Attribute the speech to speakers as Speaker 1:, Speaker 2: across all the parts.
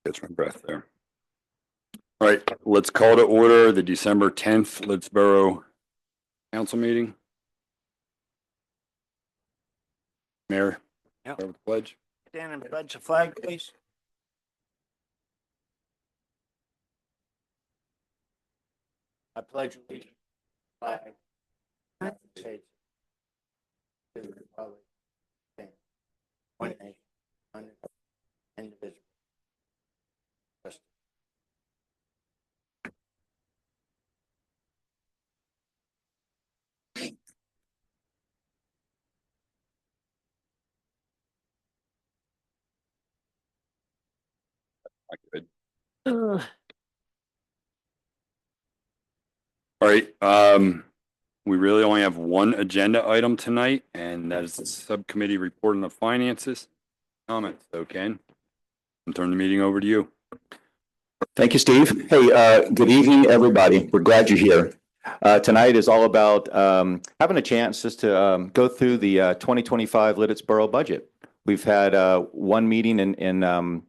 Speaker 1: Catch my breath there. All right, let's call to order the December 10th Lititz Borough Council meeting. Mayor,
Speaker 2: Yep.
Speaker 1: start with the pledge.
Speaker 2: Stand and pledge the flag, please. I pledge allegiance to the flag of the United States to the republic and one nation under God, indivisible. Justice.
Speaker 1: Good. All right, we really only have one agenda item tonight, and that is the subcommittee report on the finances. Comments, so Ken, I'll turn the meeting over to you.
Speaker 3: Thank you, Steve. Hey, good evening, everybody. We're glad you're here. Tonight is all about having a chance just to go through the 2025 Lititz Borough budget. We've had one meeting in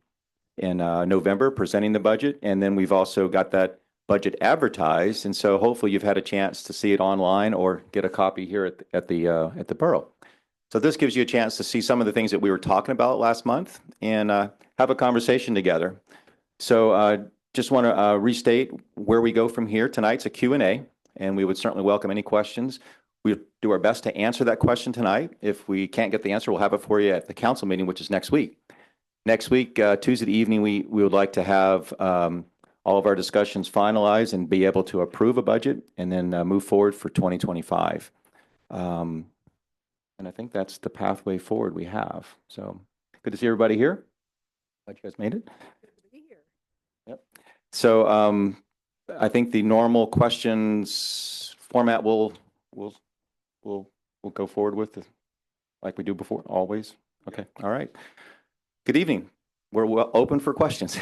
Speaker 3: November presenting the budget, and then we've also got that budget advertised. And so hopefully you've had a chance to see it online or get a copy here at the borough. So this gives you a chance to see some of the things that we were talking about last month and have a conversation together. So just want to restate where we go from here. Tonight's a Q&A, and we would certainly welcome any questions. We'll do our best to answer that question tonight. If we can't get the answer, we'll have it for you at the council meeting, which is next week. Next week, Tuesday evening, we would like to have all of our discussions finalized and be able to approve a budget and then move forward for 2025. And I think that's the pathway forward we have. So good to see everybody here. Glad you guys made it.
Speaker 4: Good to be here.
Speaker 3: Yep. So I think the normal questions format we'll go forward with like we do before, always. Okay. All right. Good evening. We're open for questions.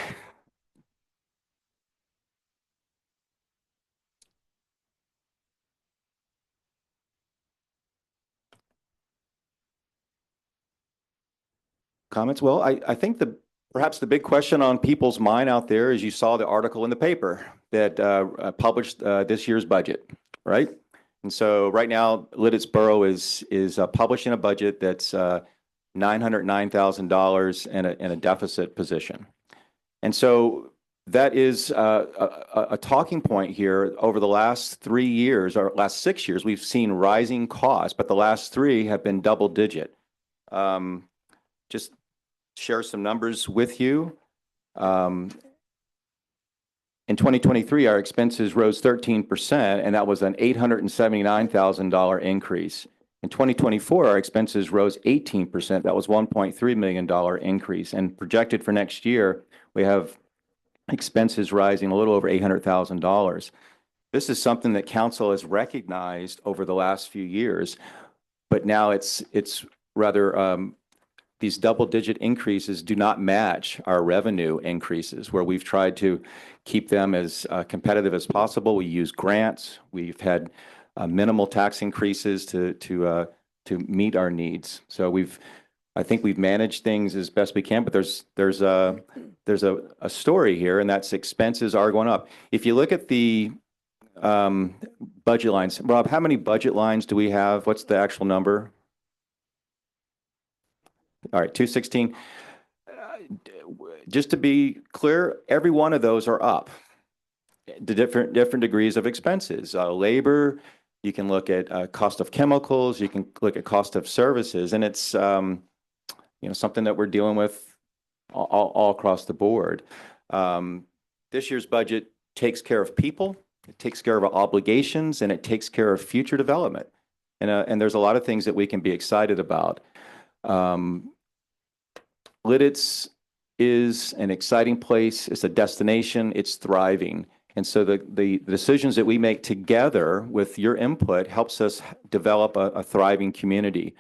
Speaker 3: Comments? Well, I think perhaps the big question on people's mind out there is you saw the article in the paper that published this year's budget, right? And so right now, Lititz Borough is publishing a budget that's $909,000 in a deficit position. And so that is a talking point here. Over the last 3 years, or last 6 years, we've seen rising costs, but the last 3 have been double digit. Just share some numbers with you. In 2023, our expenses rose 13%, and that was an $879,000 increase. In 2024, our expenses rose 18%. That was $1.3 million increase. And projected for next year, we have expenses rising a little over $800,000. This is something that council has recognized over the last few years, but now it's rather these double-digit increases do not match our revenue increases, where we've tried to keep them as competitive as possible. We use grants. We've had minimal tax increases to meet our needs. So I think we've managed things as best we can. But there's a story here, and that's expenses are going up. If you look at the budget lines, Rob, how many budget lines do we have? What's the actual number? All right, 216. Just to be clear, every one of those are up. The different degrees of expenses. Labor, you can look at cost of chemicals, you can look at cost of services, and it's something that we're dealing with all across the board. This year's budget takes care of people, it takes care of obligations, and it takes care of future development. And there's a lot of things that we can be excited about. Lititz is an exciting place. It's a destination. It's thriving. And so the decisions that we make together with your input helps us develop a thriving community.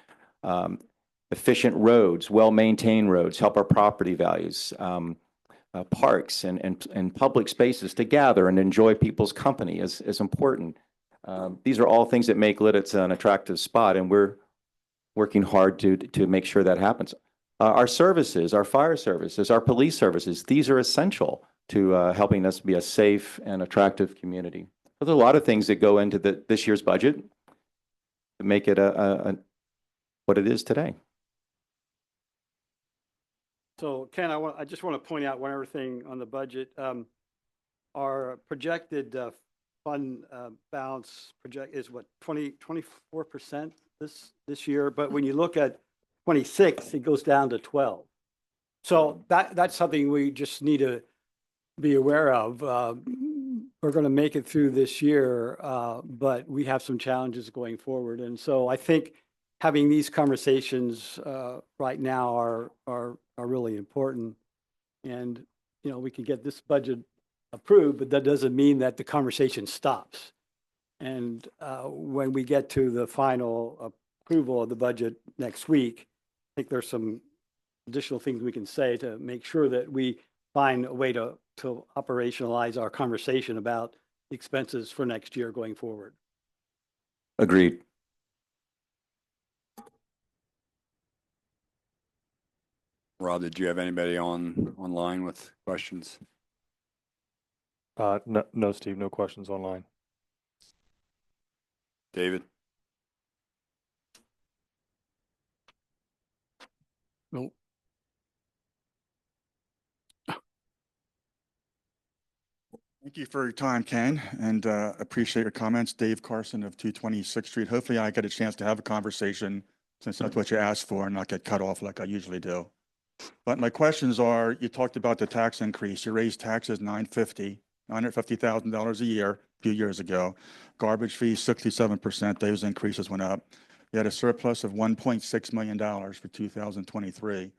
Speaker 3: Efficient roads, well-maintained roads help our property values. Parks and public spaces to gather and enjoy people's company is important. These are all things that make Lititz an attractive spot, and we're working hard to make sure that happens. Our services, our fire services, our police services, these are essential to helping us be a safe and attractive community. There's a lot of things that go into this year's budget to make it what it is today.
Speaker 4: So Ken, I just want to point out one other thing on the budget. Our projected fund balance is what, 24% this year, but when you look at 26, it goes down to 12. So that's something we just need to be aware of. We're going to make it through this year, but we have some challenges going forward. And so I think having these conversations right now are really important. And, you know, we can get this budget approved, but that doesn't mean that the conversation stops. And when we get to the final approval of the budget next week, I think there's some additional things we can say to make sure that we find a way to operationalize our conversation about expenses for next year going forward.
Speaker 3: Agreed.
Speaker 1: Rob, did you have anybody online with questions?
Speaker 5: No, Steve, no questions online.
Speaker 1: David?
Speaker 4: No.
Speaker 6: Thank you for your time, Ken, and appreciate your comments. Dave Carson of 226th Street. Hopefully I get a chance to have a conversation since that's what you asked for and not get cut off like I usually do. But my questions are, you talked about the tax increase. You raised taxes $950,000 a year a few years ago. Garbage fees, 67%. Those increases went up. You had a surplus of $1.6 million for 2023.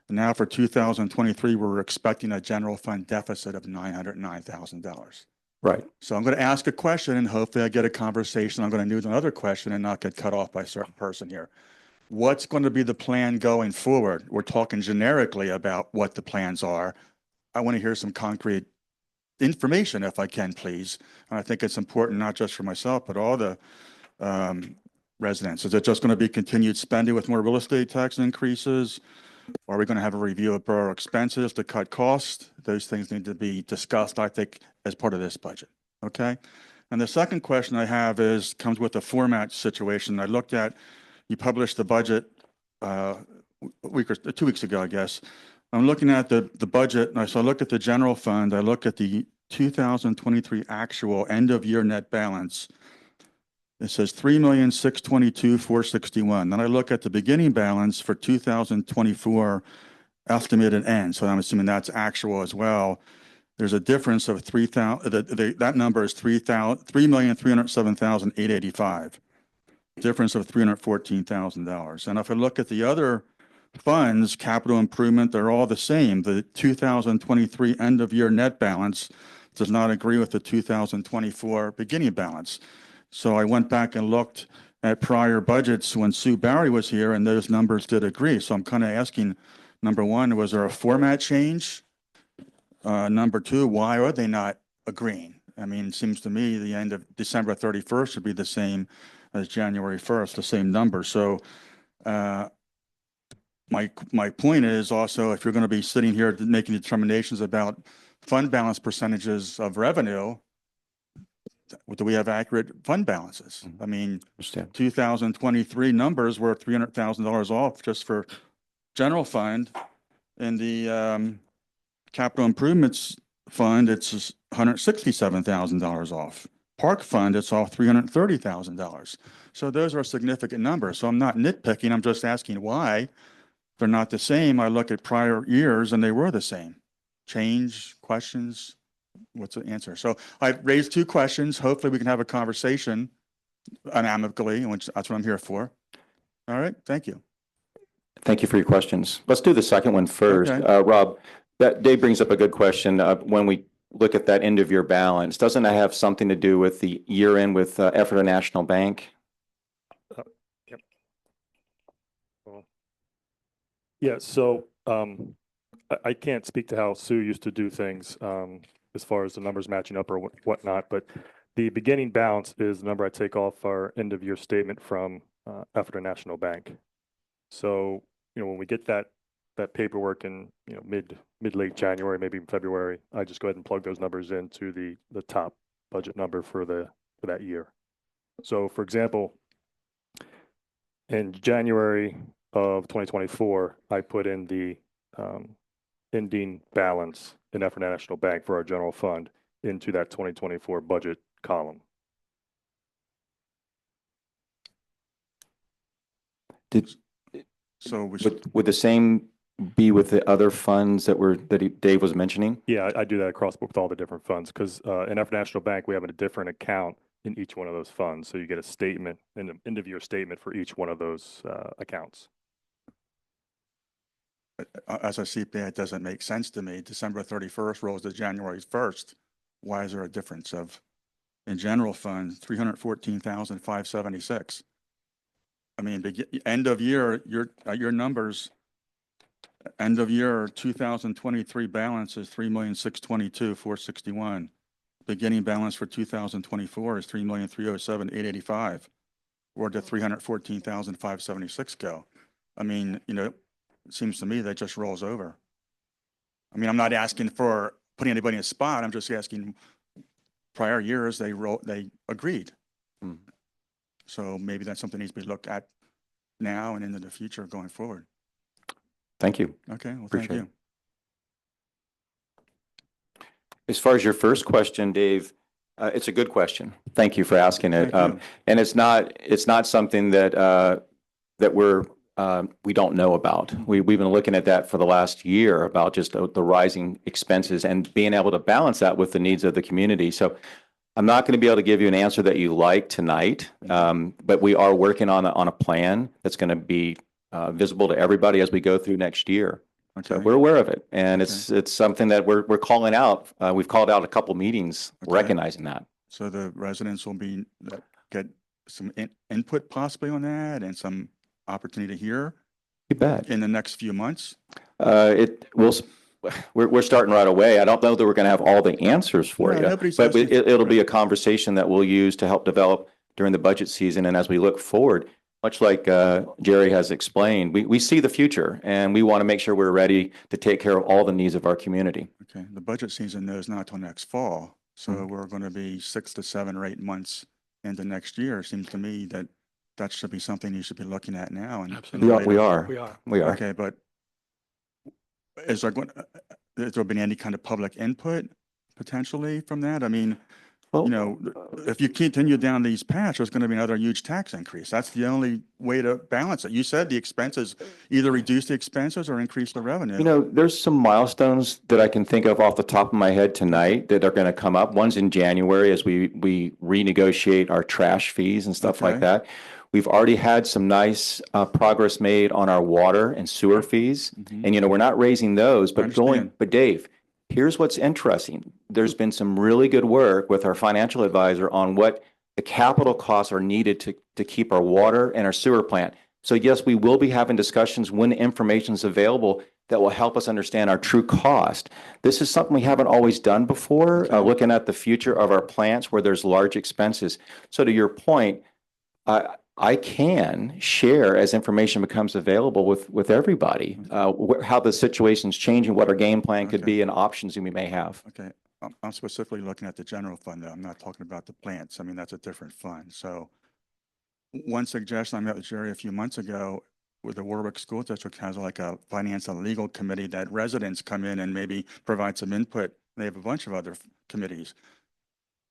Speaker 6: And now for 2023, we're expecting a general fund deficit of $909,000.
Speaker 3: Right.
Speaker 6: So I'm going to ask a question and hopefully I get a conversation. I'm going to do another question and not get cut off by a certain person here. What's going to be the plan going forward? We're talking generically about what the plans are. I want to hear some concrete information if I can, please. And I think it's important not just for myself, but all the residents. Is it just going to be continued spending with more real estate tax increases? Are we going to have a review of borough expenses to cut costs? Those things need to be discussed, I think, as part of this budget. Okay. And the second question I have comes with the format situation. I looked at, you published the budget a week or 2 weeks ago, I guess. I'm looking at the budget, and so I look at the general fund. I look at the 2023 actual end of year net balance. It says $3,622,461. Then I look at the beginning balance for 2024 estimated end. So I'm assuming that's actual as well. There's a difference of that number is $3,307,885. Difference of $314,000. And if I look at the other funds, capital improvement, they're all the same. The 2023 end of year net balance does not agree with the 2024 beginning balance. So I went back and looked at prior budgets when Sue Barry was here, and those numbers did agree. So I'm kind of asking, number one, was there a format change? Number two, why are they not agreeing? I mean, it seems to me the end of December 31st should be the same as January 1st, the same number. So my point is also, if you're going to be sitting here making determinations about fund balance percentages of revenue, do we have accurate fund balances? I mean, 2023 numbers were $300,000 off just for general fund. In the capital improvements fund, it's $167,000 off. Park fund, it's off $330,000. So those are significant numbers. So I'm not nitpicking. I'm just asking why they're not the same. I look at prior years and they were the same. Change, questions. What's the answer? So I raised two questions. Hopefully we can have a conversation amicably, which that's what I'm here for. All right. Thank you.
Speaker 3: Thank you for your questions. Let's do the second one first.
Speaker 6: Okay.
Speaker 3: Rob, Dave brings up a good question. When we look at that end of year balance, doesn't that have something to do with the year end with Ephrata National Bank?
Speaker 5: Yep. Well, yeah. So I can't speak to how Sue used to do things as far as the numbers matching up or whatnot, but the beginning balance is the number I take off our end of year statement from Ephrata National Bank. So, you know, when we get that that paperwork in, late January, maybe even February. I just go ahead and plug those numbers into the top budget number for that year. So for example, in January of 2024, I put in the ending balance in Effort National Bank for our general fund into that 2024 budget column.
Speaker 6: So we should,
Speaker 3: Would the same be with the other funds that Dave was mentioning?
Speaker 5: Yeah, I do that across with all the different funds because in Effort National Bank, we have a different account in each one of those funds. So you get a statement, an end of year statement for each one of those accounts.
Speaker 6: as a CPA, it doesn't make sense to me. December 31st rolls to January 1st. Why is there a difference of, in general fund, 314,576? I mean, end of year, your numbers, end of year 2023 balance is 3,622,461. Beginning balance for 2024 is 3,307,885. Where did 314,576 go? I mean, it seems to me that just rolls over. I mean, I'm not asking for putting anybody in a spot. I'm just asking prior years, they agreed.
Speaker 3: Hmm.
Speaker 6: So maybe that's something that needs to be looked at now and into the future going forward.
Speaker 3: Thank you.
Speaker 6: Okay, well,
Speaker 3: Appreciate
Speaker 6: thank
Speaker 3: it.
Speaker 6: you.
Speaker 3: As far as your first question, Dave, it's a good question. Thank you for asking it.
Speaker 6: Thank you.
Speaker 3: And it's not something that we don't know about. We've been looking at that for the last year about just the rising expenses and being able to balance that with the needs of the community. So I'm not going to be able to give you an answer that you like tonight, but we are working on a plan that's going to be visible to everybody as we go through next year.
Speaker 6: Okay.
Speaker 3: So we're aware of it, and
Speaker 6: Okay.
Speaker 3: it's something that we're calling out. We've called out a couple meetings
Speaker 6: Okay.
Speaker 3: recognizing that.
Speaker 6: So the residents will get some input possibly on that and some opportunity to hear
Speaker 3: You bet.
Speaker 6: in the next few months.
Speaker 3: We're starting right away. I don't know that we're going to have all the answers for
Speaker 6: No,
Speaker 3: you,
Speaker 6: nobody's
Speaker 3: but
Speaker 6: asking-
Speaker 3: it'll be a conversation that we'll use to help develop during the budget season. And as we look forward, much like Jerry has explained, we see the future and we want to make sure we're ready to take care of all the needs of our community.
Speaker 6: Okay, the budget season is not till next fall. So
Speaker 3: Mhm.
Speaker 6: we're going to be 6 to 7 or 8 months into next year. Seems to me that should be something you should be looking at now. And
Speaker 4: Absolutely.
Speaker 3: We are.
Speaker 4: We are.
Speaker 6: Okay, but has there been any kind of public input potentially from that? I mean,
Speaker 3: Well,
Speaker 6: if you continue down these paths, there's going to be another huge tax increase. That's the only way to balance it. You said the expenses, either reduce the expenses or increase the revenue.
Speaker 3: there's some milestones that I can think of off the top of my head tonight that are going to come up. One's in January as we renegotiate our trash fees and stuff like
Speaker 6: Okay.
Speaker 3: that. We've already had some nice progress made on our water and sewer fees.
Speaker 6: Mhm.
Speaker 3: And, we're not raising those,
Speaker 6: I
Speaker 3: but
Speaker 6: understand.
Speaker 3: Dave, here's what's interesting. There's been some really good work with our financial advisor on what the capital costs are needed to keep our water and our sewer plant. So yes, we will be having discussions when information is available that will help us understand our true cost. This is something we haven't always done before,
Speaker 6: Okay.
Speaker 3: looking at the future of our plants where there's large expenses. So to your point, I can share as information becomes available with everybody, how the situation's changing, what our game plan could
Speaker 6: Okay.
Speaker 3: be, and options we may have.
Speaker 6: Okay, I'm specifically looking at the general fund, though. I'm not talking about the plants. I mean, that's a different fund. So one suggestion, I met with Jerry a few months ago, with the Warwick School District has like a finance and legal committee that residents come in and maybe provide some input. They have a bunch of other committees.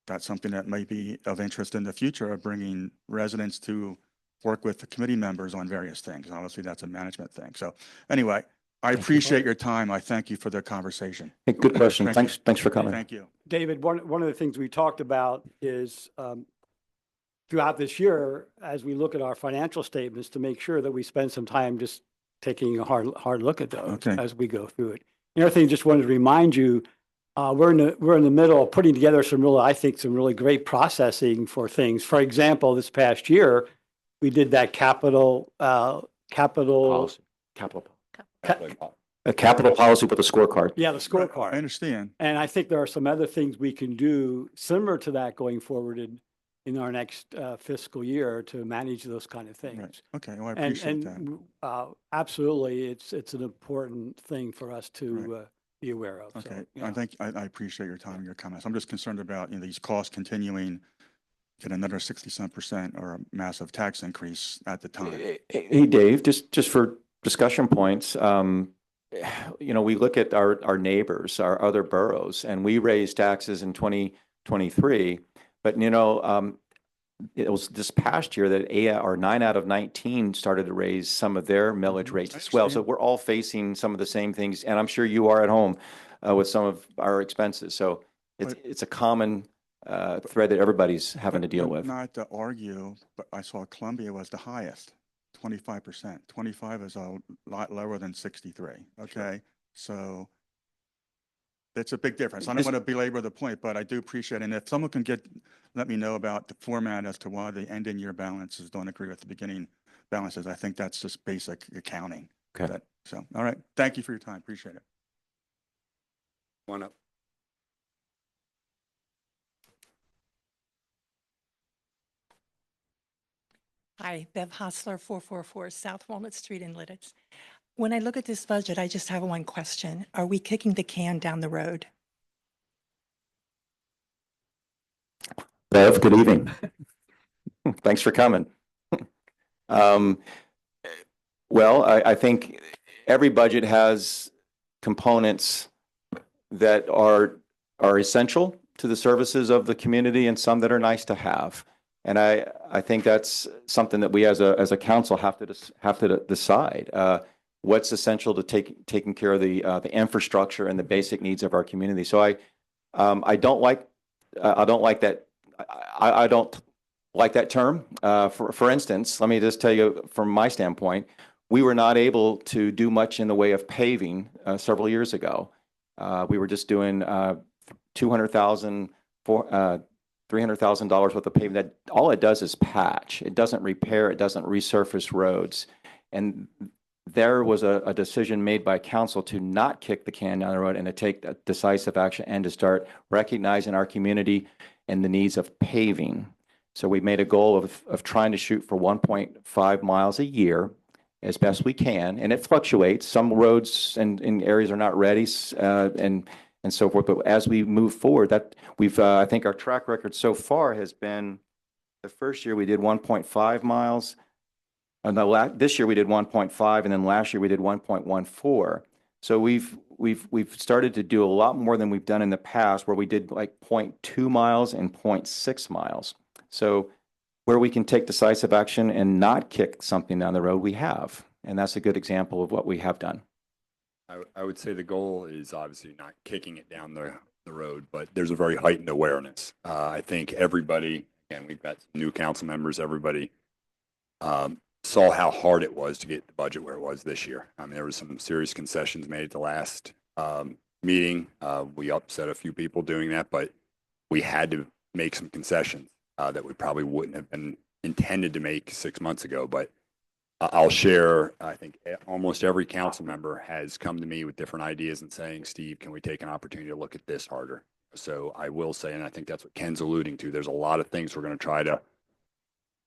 Speaker 6: That's something that might be of interest in the future of bringing residents to work with the committee members on various things. Obviously, that's a management thing. So anyway, I appreciate your time. I thank you for the conversation.
Speaker 3: Hey, good question.
Speaker 6: Thank you.
Speaker 3: Thanks for coming.
Speaker 6: Thank you.
Speaker 4: David, one of the things we talked about is throughout this year, as we look at our financial statements, to make sure that we spend some time just taking a hard look at those
Speaker 6: Okay.
Speaker 4: as we go through it. The other thing, just wanted to remind you, we're in the middle of putting together some really great processing for things. For example, this past year, we did that capital
Speaker 3: Policy.
Speaker 4: ca-
Speaker 3: A capital policy with a scorecard.
Speaker 4: yeah, the
Speaker 6: I
Speaker 4: scorecard.
Speaker 6: understand.
Speaker 4: And I think there are some other things we can do similar to that going forward. And in our next fiscal year to manage those kind of
Speaker 6: Right.
Speaker 4: things.
Speaker 6: Okay, well, I
Speaker 4: And,
Speaker 6: appreciate that.
Speaker 4: and absolutely, it's an important thing for us to
Speaker 6: Right.
Speaker 4: be aware of.
Speaker 6: Okay,
Speaker 4: So, yeah.
Speaker 6: I appreciate your time and your comments. I'm just concerned about, these costs continuing, get another 60% or a massive tax increase at the time.
Speaker 3: Hey, Dave, just for discussion points, we look at our neighbors, our other boroughs, and we raised taxes in 2023. But, it was this past year that 9 out of 19 started to raise some of their millage rates
Speaker 6: I
Speaker 3: as well. So
Speaker 6: understand.
Speaker 3: we're all facing some of the same things, and I'm sure you are at home with some of our expenses. So it's a common thread that everybody's having to deal with.
Speaker 6: Not to argue, but I saw Columbia was the highest, 25%. 25 is a lot lower than 63. Okay, so it's a big difference. I don't want to belabor the point, but I do appreciate it. And if someone can let me know about the format as to why the ending year balances don't agree with the beginning balances, I think that's just basic accounting.
Speaker 3: Okay.
Speaker 6: So, all right. Thank you for your time. Appreciate it.
Speaker 1: One up.
Speaker 7: Hi, Bev Hostler, 444 South Walnut Street in Lititz. When I look at this budget, I just have one question. Are we kicking the can down the road?
Speaker 3: Bev, good evening. Thanks for coming. Well, I think every budget has components that are essential to the services of the community and some that are nice to have. And I think that's something that we as a council have to decide. What's essential to taking care of the infrastructure and the basic needs of our community. So I don't like that. I don't like that term. For instance, let me just tell you from my standpoint, we were not able to do much in the way of paving several years ago. We were just doing $200,000 $300,000 worth of paving. That all it does is patch. It doesn't repair. It doesn't resurface roads. And there was a decision made by council to not kick the can down the road and to take decisive action and to start recognizing our community and the needs of paving. So we made a goal of trying to shoot for 1.5 miles a year as best we can, and it fluctuates. Some roads and areas are not ready, and so forth. But as we move forward, that I think our track record so far has been, the first year we did 1.5 miles. This year we did 1.5, and then last year we did 1.14. So we've started to do a lot more than we've done in the past, where we did like 0.2 miles and 0.6 miles. So where we can take decisive action and not kick something down the road, we have. And that's a good example of what we have done.
Speaker 1: I would say the goal is obviously not kicking it down the road, but there's a very heightened awareness. I think everybody, and we've got new council members, everybody saw how hard it was to get the budget where it was this year. I mean, there was some serious concessions made at the last meeting. We upset a few people doing that, but we had to make some concessions that we probably wouldn't have been intended to make 6 months ago. But I'll share, I think almost every council member has come to me with different ideas and saying, Steve, can we take an opportunity to look at this harder? So I will say, and I think that's what Ken's alluding to, there's a lot of things we're going to try to,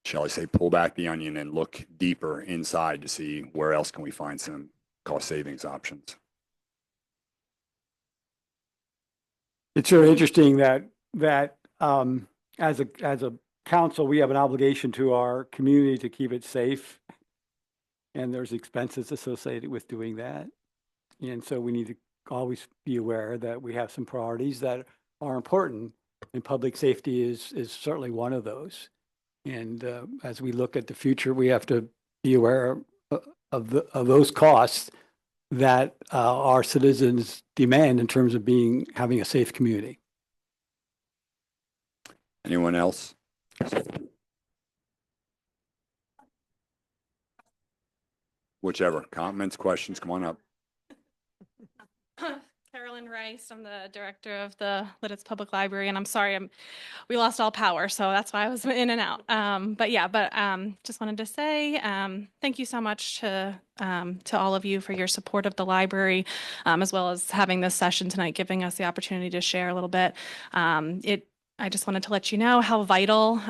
Speaker 1: shall I say, pull back the onion and look deeper inside to see where else can we find some cost savings options.
Speaker 4: It's very interesting that as a council, we have an obligation to our community to keep it safe. And there's expenses associated with doing that. And so we need to always be aware that we have some priorities that are important, and public safety is certainly one of those. And as we look at the future, we have to be aware of those costs that our citizens demand in terms of having a safe community.
Speaker 1: Anyone else? Whichever. Comments, questions, come on up.
Speaker 8: Carolyn Rice, I'm the director of the Lititz Public Library, and I'm sorry, we lost all power, so that's why I was in and out. But just wanted to say thank you so much to all of you for your support of the library, as well as having this session tonight, giving us the opportunity to share a little bit. I just wanted to let you know how vital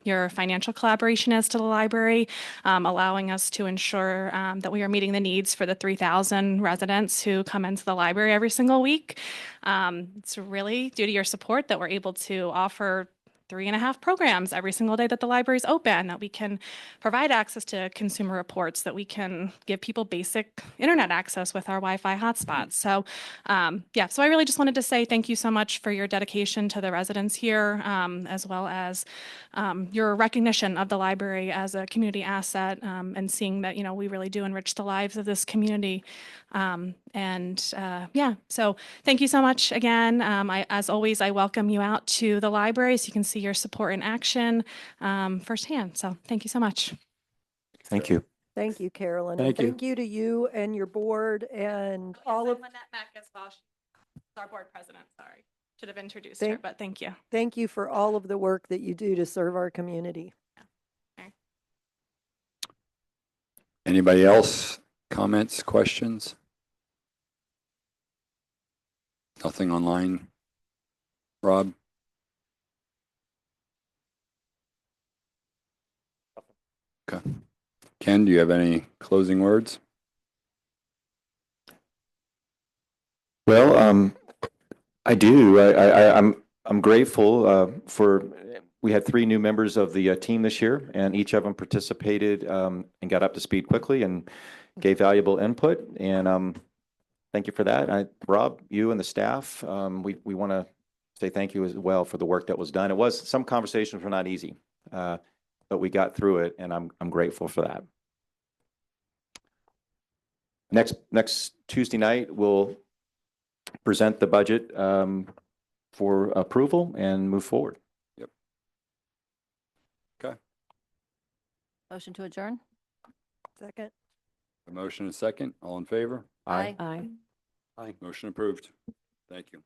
Speaker 8: your financial collaboration is to the library, allowing us to ensure that we are meeting the needs for the 3,000 residents who come into the library every single week. It's really due to your support that we're able to offer 3.5 programs every single day that the library is open, that we can provide access to consumer reports, that we can give people basic internet access with our Wi-Fi hotspots. So so I really just wanted to say thank you so much for your dedication to the residents here, as well as your recognition of the library as a community asset, and seeing that, we really do enrich the lives of this community. So thank you so much again. As always, I welcome you out to the library so you can see your support in action firsthand. So thank you so much.
Speaker 3: Thank you.
Speaker 9: Thank you, Carolyn. And
Speaker 4: Thank you.
Speaker 9: thank you to you and your board and all of,
Speaker 8: Lynette Mack as well. She's our board president. Sorry, should have introduced her, but thank you.
Speaker 9: thank you for all of the work that you do to serve our community.
Speaker 1: Anybody else? Comments, questions? Nothing online? Rob? Okay. Ken, do you have any closing words?
Speaker 3: Well, I do. I'm grateful for, we had 3 new members of the team this year, and each of them participated and got up to speed quickly and gave valuable input. And thank you for that. Rob, you and the staff, we want to say thank you as well for the work that was done. Some conversations were not easy, but we got through it, and I'm grateful for that. Next Tuesday night, we'll present the budget for approval and move forward.
Speaker 1: Yep. Okay.
Speaker 10: Motion to adjourn?
Speaker 9: Second.
Speaker 1: A motion and a second. All in favor?
Speaker 3: Aye.
Speaker 10: Aye.
Speaker 1: Aye. Motion approved. Thank you.